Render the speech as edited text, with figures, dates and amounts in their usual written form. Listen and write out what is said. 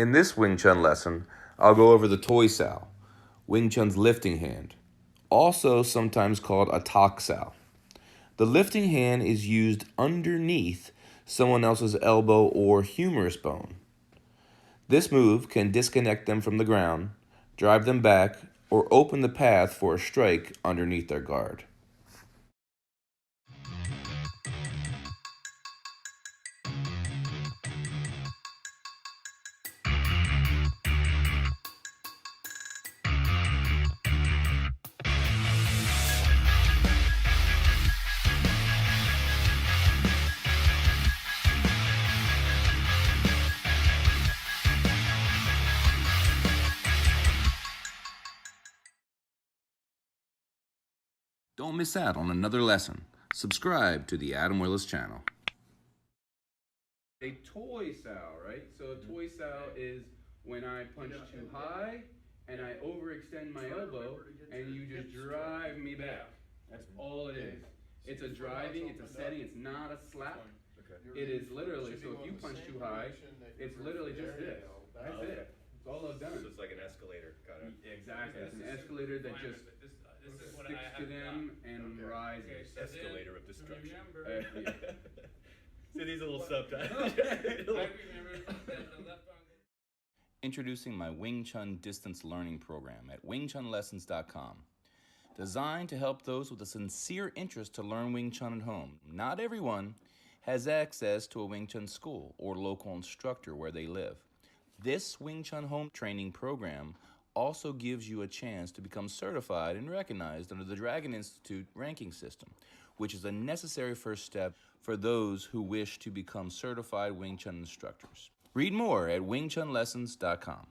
In this Wing Chun lesson, I'll go over the Toy Sao, Wing Chun's lifting hand, also sometimes called a Tok Sao. The lifting hand is used underneath someone else's elbow or humerus bone. This move can disconnect them from the ground, drive them back, or open the path for a strike underneath their guard. Don't miss out on another lesson. Subscribe to the Adam Willis channel. A Toy Sao, right? So a Toy Sao is when I punch too high and I overextend my elbow and you just drive me back. That's all it is. It's a driving, it's a setting, it's not a slap. It is literally, so if you punch too high, it's literally just this. That's it. That's all I've done. So it's like an escalator, kind of. Exactly. It's an escalator that just sticks to them and rises. Escalator of destruction. Yeah. So these little subtitles. Introducing my Wing Chun distance learning program at wingchunlessons.com. Designed to help those with a sincere interest to learn Wing Chun at home. Not everyone has access to a Wing Chun school or local instructor where they live. This Wing Chun home training program also gives you a chance to become certified and recognized under the Dragon Institute ranking system, which is a necessary first step for those who wish to become certified Wing Chun instructors. Read more at wingchunlessons.com.